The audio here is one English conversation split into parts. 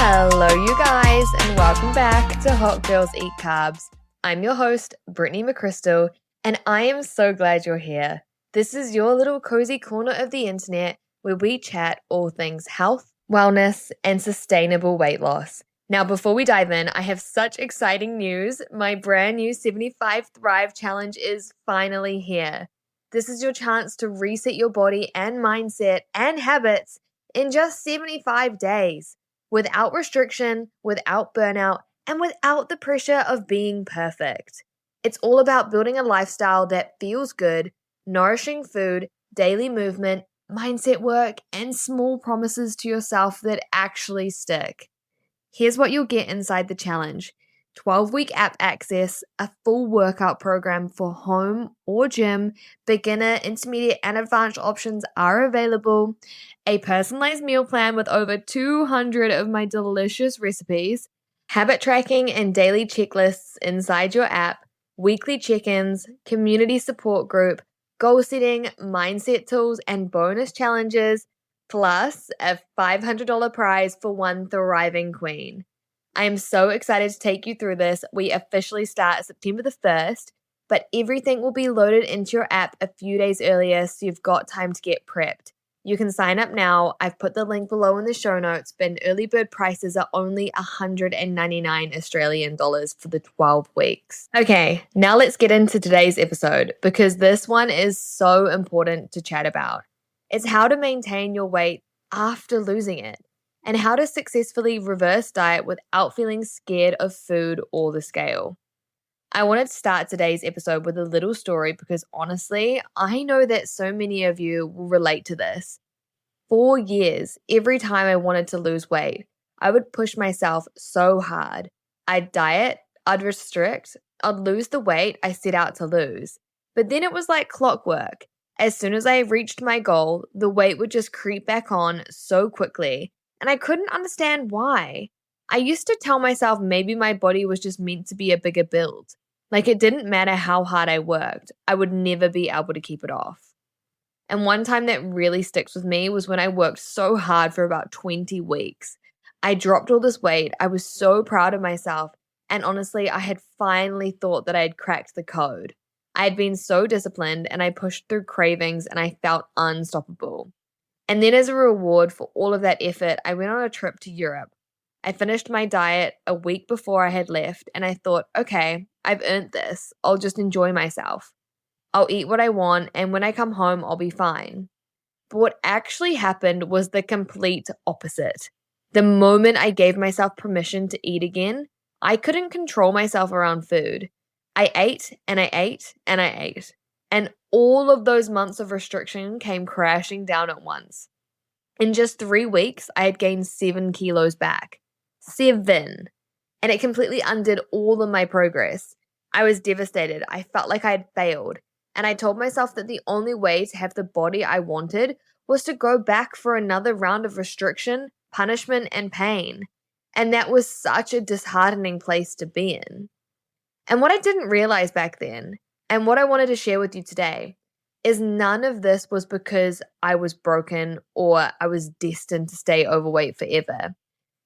Hello, you guys, and welcome back to Hot Girls Eat Carbs. I'm your host, Brittany McChrystal, and I am so glad you're here. This is your little cozy corner of the internet where we chat all things health, wellness, and sustainable weight loss. Now, before we dive in, I have such exciting news. My brand new 75 Thrive Challenge is finally here. This is your chance to reset your body and mindset and habits in just 75 days. Without restriction, without burnout, and without the pressure of being perfect. It's all about building a lifestyle that feels good, nourishing food, daily movement, mindset work, and small promises to yourself that actually stick. Here's what you'll get inside the challenge: 12-week app access, a full workout program for home or gym, beginner, intermediate, and advanced options are available, a personalized meal plan with over 200 of my delicious recipes, habit tracking and daily checklists inside your app, weekly check-ins, community support group, goal setting, mindset tools, and bonus challenges, plus a $500 prize for one thriving queen. I am so excited to take you through this. We officially start September the 1st, but everything will be loaded into your app a few days earlier, so you've got time to get prepped. You can sign up now. I've put the link below in the show notes, but early bird prices are only 199 Australian dollars for the 12 weeks. Okay, now let's get into today's episode because this one is so important to chat about. It's how to maintain your weight after losing it and how to successfully reverse diet without feeling scared of food or the scale. I wanted to start today's episode with a little story because honestly, I know that so many of you will relate to this. For years, every time I wanted to lose weight, I would push myself so hard. I'd diet, I'd restrict, I'd lose the weight I set out to lose. But then it was like clockwork. As soon as I reached my goal, the weight would just creep back on so quickly, and I couldn't understand why. I used to tell myself maybe my body was just meant to be a bigger build. Like it didn't matter how hard I worked, I would never be able to keep it off. And one time that really sticks with me was when I worked so hard for about 20 weeks. I dropped all this weight, I was so proud of myself, and honestly, I had finally thought that I had cracked the code. I had been so disciplined and I pushed through cravings and I felt unstoppable. And then as a reward for all of that effort, I went on a trip to Europe. I finished my diet a week before I had left and I thought, okay, I've earned this. I'll just enjoy myself. I'll eat what I want and when I come home, I'll be fine. But what actually happened was the complete opposite. The moment I gave myself permission to eat again, I couldn't control myself around food. I ate and I ate and I ate. And all of those months of restriction came crashing down at once. In just 3 weeks, I had gained 7 kilos back. 7. And it completely undid all of my progress. I was devastated. I felt like I had failed. And I told myself that the only way to have the body I wanted was to go back for another round of restriction, punishment, and pain. And that was such a disheartening place to be in. And what I didn't realize back then, and what I wanted to share with you today, is none of this was because I was broken or I was destined to stay overweight forever.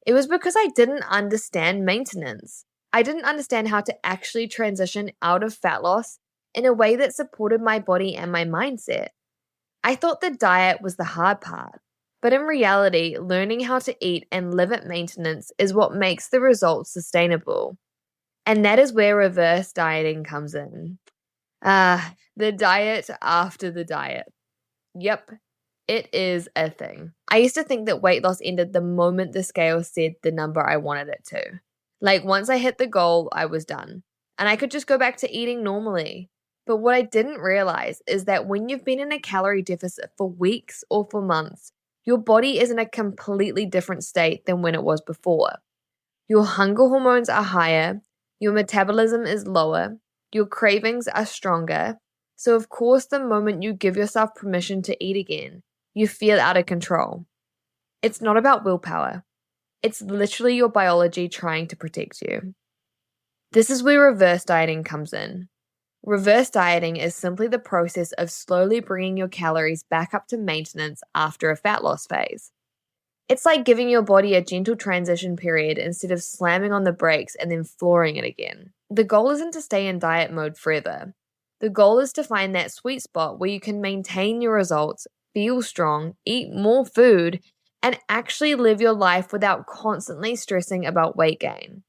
It was because I didn't understand maintenance. I didn't understand how to actually transition out of fat loss in a way that supported my body and my mindset. I thought the diet was the hard part, but in reality, learning how to eat and live at maintenance is what makes the results sustainable. And that is where reverse dieting comes in. The diet after the diet. Yep, it is a thing. I used to think that weight loss ended the moment the scale said the number I wanted it to. Like once I hit the goal, I was done. And I could just go back to eating normally. But what I didn't realize is that when you've been in a calorie deficit for weeks or for months, your body is in a completely different state than when it was before. Your hunger hormones are higher, your metabolism is lower, your cravings are stronger. So of course, the moment you give yourself permission to eat again, you feel out of control. It's not about willpower. It's literally your biology trying to protect you. This is where reverse dieting comes in. Reverse dieting is simply the process of slowly bringing your calories back up to maintenance after a fat loss phase. It's like giving your body a gentle transition period instead of slamming on the brakes and then flooring it again. The goal isn't to stay in diet mode forever. The goal is to find that sweet spot where you can maintain your results, feel strong, eat more food, and actually live your life without constantly stressing about weight gain.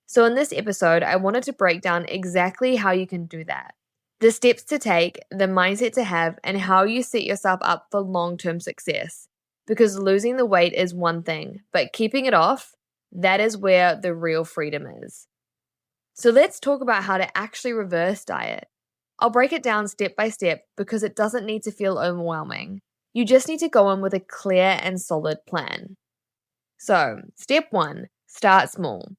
So in this episode, I wanted to break down exactly how you can do that. The steps to take, the mindset to have, and how you set yourself up for long-term success. Because losing the weight is one thing, but keeping it off, that is where the real freedom is. So let's talk about how to actually reverse diet. I'll break it down step by step because it doesn't need to feel overwhelming. You just need to go in with a clear and solid plan. So, step 1, start small.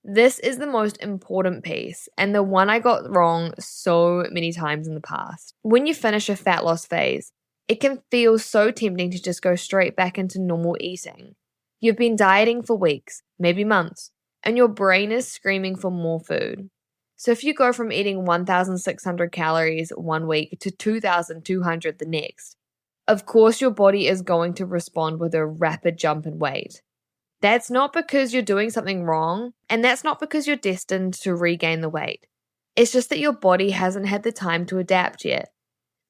This is the most important piece and the one I got wrong so many times in the past. When you finish a fat loss phase, it can feel so tempting to just go straight back into normal eating. You've been dieting for weeks, maybe months, and your brain is screaming for more food. So if you go from eating 1,600 calories one week to 2,200 the next, of course your body is going to respond with a rapid jump in weight. That's not because you're doing something wrong, and that's not because you're destined to regain the weight. It's just that your body hasn't had the time to adapt yet.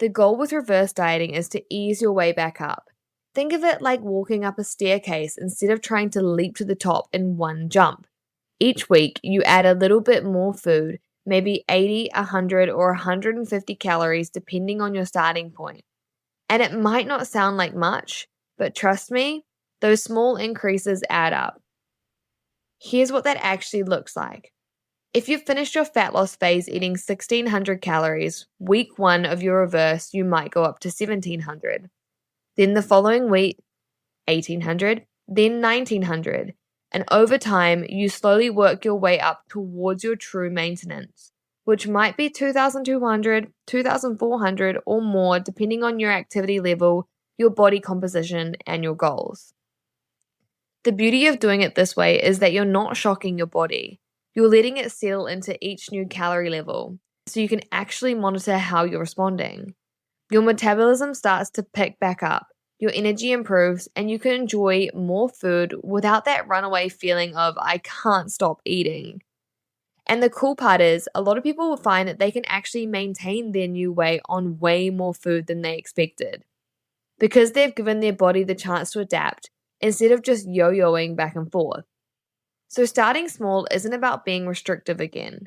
The goal with reverse dieting is to ease your way back up. Think of it like walking up a staircase instead of trying to leap to the top in one jump. Each week, you add a little bit more food, maybe 80, 100, or 150 calories depending on your starting point. And it might not sound like much, but trust me, those small increases add up. Here's what that actually looks like. If you've finished your fat loss phase eating 1,600 calories, week 1 of your reverse, you might go up to 1,700. Then the following week, 1,800, then 1,900. And over time, you slowly work your way up towards your true maintenance, which might be 2,200, 2,400, or more depending on your activity level, your body composition, and your goals. The beauty of doing it this way is that you're not shocking your body. You're letting it settle into each new calorie level, so you can actually monitor how you're responding. Your metabolism starts to pick back up, your energy improves, and you can enjoy more food without that runaway feeling of, I can't stop eating. And the cool part is, a lot of people will find that they can actually maintain their new weight on way more food than they expected. Because they've given their body the chance to adapt, instead of just yo-yoing back and forth. So starting small isn't about being restrictive again.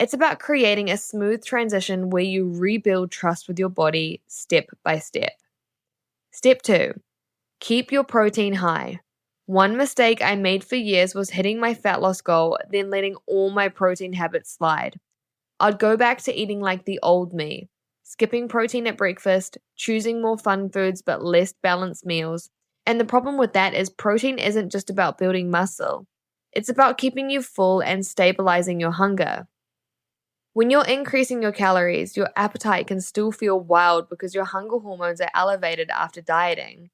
It's about creating a smooth transition where you rebuild trust with your body step by step. Step 2, keep your protein high. One mistake I made for years was hitting my fat loss goal, then letting all my protein habits slide. I'd go back to eating like the old me, skipping protein at breakfast, choosing more fun foods but less balanced meals. And the problem with that is protein isn't just about building muscle. It's about keeping you full and stabilizing your hunger. When you're increasing your calories, your appetite can still feel wild because your hunger hormones are elevated after dieting.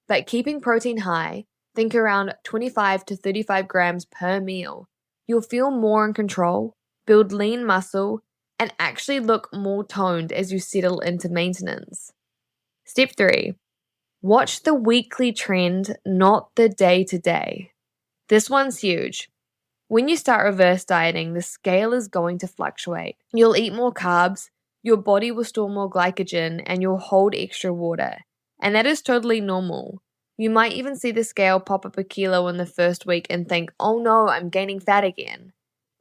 But keeping protein high, think around 25 to 35 grams per meal, you'll feel more in control, build lean muscle, and actually look more toned as you settle into maintenance. Step 3. Watch the weekly trend, not the day-to-day. This one's huge. When you start reverse dieting, the scale is going to fluctuate. You'll eat more carbs, your body will store more glycogen, and you'll hold extra water. And that is totally normal. You might even see the scale pop up a kilo in the first week and think, oh no, I'm gaining fat again.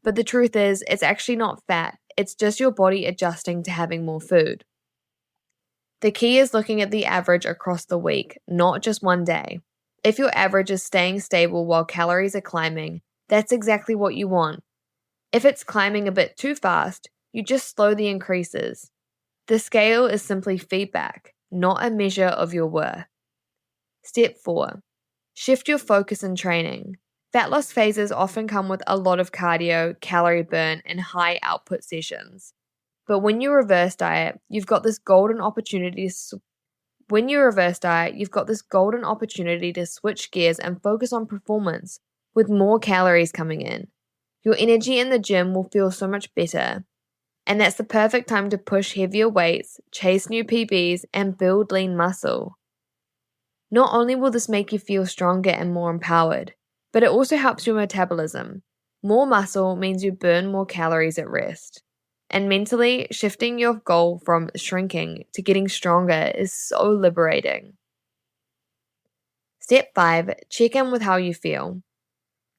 But the truth is, it's actually not fat. It's just your body adjusting to having more food. The key is looking at the average across the week, not just one day. If your average is staying stable while calories are climbing, that's exactly what you want. If it's climbing a bit too fast, you just slow the increases. The scale is simply feedback, not a measure of your worth. Step 4. Shift your focus in training. Fat loss phases often come with a lot of cardio, calorie burn, and high output sessions. But when you reverse diet, you've got this golden opportunity to switch gears and focus on performance with more calories coming in. Your energy in the gym will feel so much better. And that's the perfect time to push heavier weights, chase new PBs, and build lean muscle. Not only will this make you feel stronger and more empowered, but it also helps your metabolism. More muscle means you burn more calories at rest. And mentally, shifting your goal from shrinking to getting stronger is so liberating. Step 5, check in with how you feel.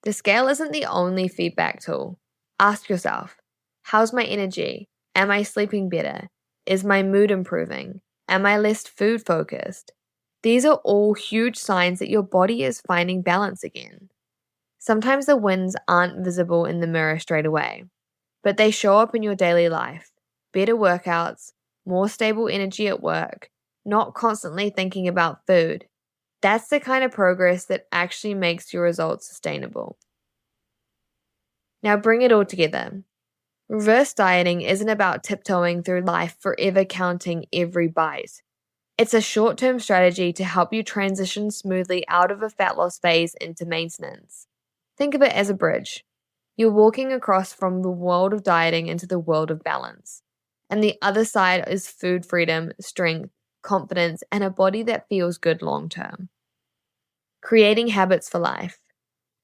The scale isn't the only feedback tool. Ask yourself, how's my energy? Am I sleeping better? Is my mood improving? Am I less food focused? These are all huge signs that your body is finding balance again. Sometimes the wins aren't visible in the mirror straight away, but they show up in your daily life. Better workouts, more stable energy at work, not constantly thinking about food. That's the kind of progress that actually makes your results sustainable. Now bring it all together. Reverse dieting isn't about tiptoeing through life forever counting every bite. It's a short-term strategy to help you transition smoothly out of a fat loss phase into maintenance. Think of it as a bridge. You're walking across from the world of dieting into the world of balance. And the other side is food freedom, strength, confidence, and a body that feels good long-term. Creating habits for life.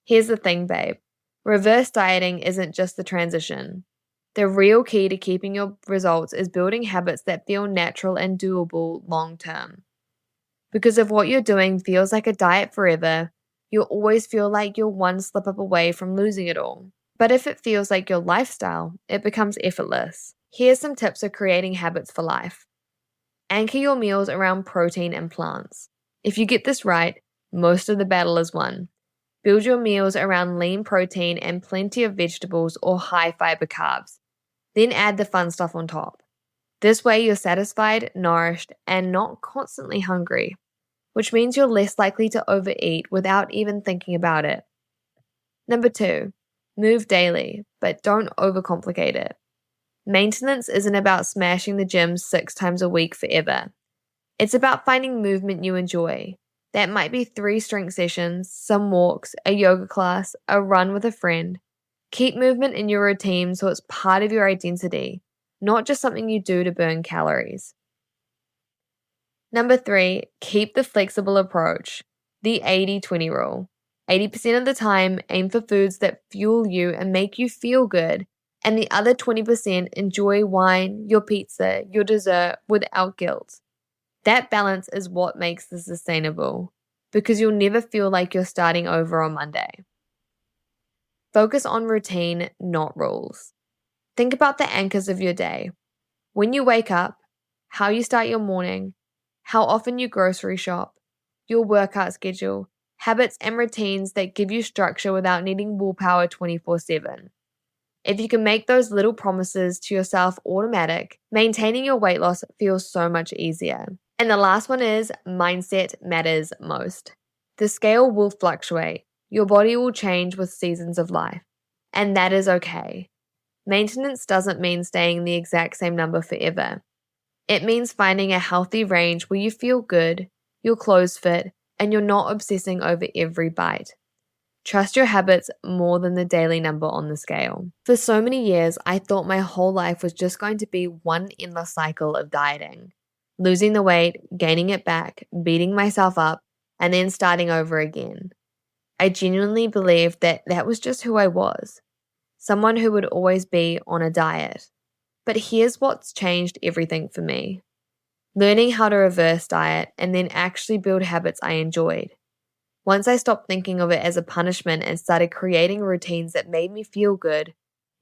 Here's the thing, babe. Reverse dieting isn't just the transition. The real key to keeping your results is building habits that feel natural and doable long term. Because if what you're doing feels like a diet forever, you'll always feel like you're one slip up away from losing it all. But if it feels like your lifestyle, it becomes effortless. Here's some tips for creating habits for life. Anchor your meals around protein and plants. If you get this right, most of the battle is won. Build your meals around lean protein and plenty of vegetables or high fiber carbs. Then add the fun stuff on top. This way you're satisfied, nourished, and not constantly hungry, which means you're less likely to overeat without even thinking about it. Number 2, move daily, but don't overcomplicate it. Maintenance isn't about smashing the gym 6 times a week forever. It's about finding movement you enjoy. That might be 3 strength sessions, some walks, a yoga class, a run with a friend. Keep movement in your routine so it's part of your identity, not just something you do to burn calories. Number 3, keep the flexible approach, the 80-20 rule. 80% of the time, aim for foods that fuel you and make you feel good, and the other 20% enjoy wine, your pizza, your dessert without guilt. That balance is what makes this sustainable, because you'll never feel like you're starting over on Monday. Focus on routine, not rules. Think about the anchors of your day. When you wake up, how you start your morning, how often you grocery shop, your workout schedule, habits and routines that give you structure without needing willpower 24/7. If you can make those little promises to yourself automatic, maintaining your weight loss feels so much easier. And the last one is mindset matters most. The scale will fluctuate. Your body will change with seasons of life, and that is okay. Maintenance doesn't mean staying the exact same number forever. It means finding a healthy range where you feel good, your clothes fit, and you're not obsessing over every bite. Trust your habits more than the daily number on the scale. For so many years, I thought my whole life was just going to be one endless cycle of dieting. Losing the weight, gaining it back, beating myself up, and then starting over again. I genuinely believed that that was just who I was. Someone who would always be on a diet. But here's what's changed everything for me. Learning how to reverse diet and then actually build habits I enjoyed. Once I stopped thinking of it as a punishment and started creating routines that made me feel good,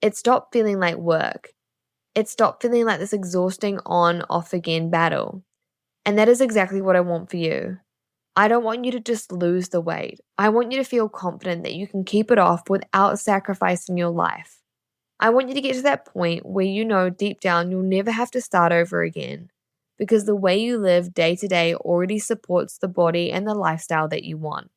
it stopped feeling like work. It stopped feeling like this exhausting on-off again battle. And that is exactly what I want for you. I don't want you to just lose the weight. I want you to feel confident that you can keep it off without sacrificing your life. I want you to get to that point where you know deep down you'll never have to start over again, because the way you live day to day already supports the body and the lifestyle that you want.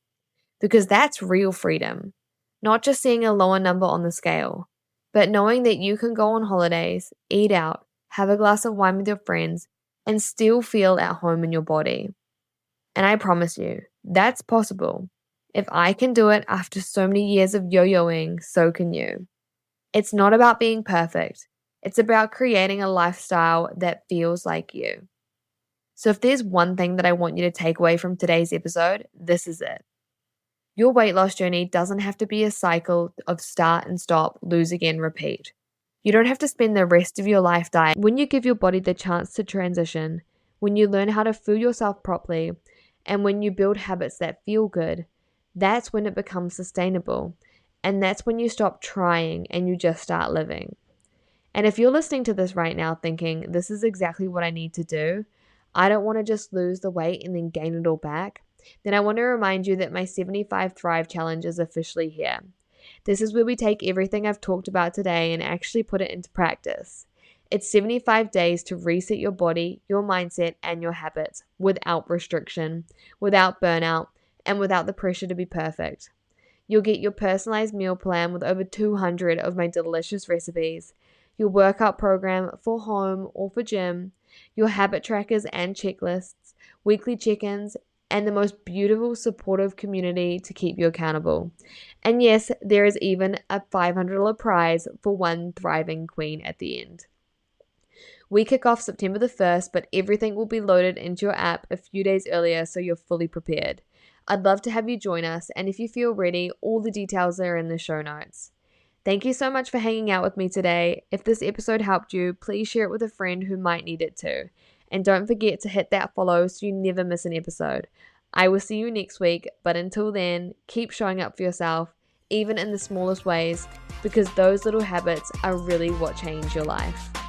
Because that's real freedom, not just seeing a lower number on the scale, but knowing that you can go on holidays, eat out, have a glass of wine with your friends, and still feel at home in your body. And I promise you, that's possible. If I can do it after so many years of yo-yoing, so can you. It's not about being perfect. It's about creating a lifestyle that feels like you. So if there's one thing that I want you to take away from today's episode, this is it. Your weight loss journey doesn't have to be a cycle of start and stop, lose again, repeat. You don't have to spend the rest of your life dieting. When you give your body the chance to transition, when you learn how to fuel yourself properly, and when you build habits that feel good, that's when it becomes sustainable. And that's when you stop trying and you just start living. And if you're listening to this right now thinking, this is exactly what I need to do, I don't want to just lose the weight and then gain it all back, then I want to remind you that my 75 Thrive Challenge is officially here. This is where we take everything I've talked about today and actually put it into practice. It's 75 days to reset your body, your mindset, and your habits without restriction, without burnout, and without the pressure to be perfect. You'll get your personalized meal plan with over 200 of my delicious recipes, your workout program for home or for gym, your habit trackers and checklists, weekly check-ins, and the most beautiful supportive community to keep you accountable. And yes, there is even a $500 prize for one thriving queen at the end. We kick off September the 1st, but everything will be loaded into your app a few days earlier so you're fully prepared. I'd love to have you join us, and if you feel ready, all the details are in the show notes. Thank you so much for hanging out with me today. If this episode helped you, please share it with a friend who might need it too. And don't forget to hit that follow so you never miss an episode. I will see you next week, but until then, keep showing up for yourself, even in the smallest ways, because those little habits are really what change your life.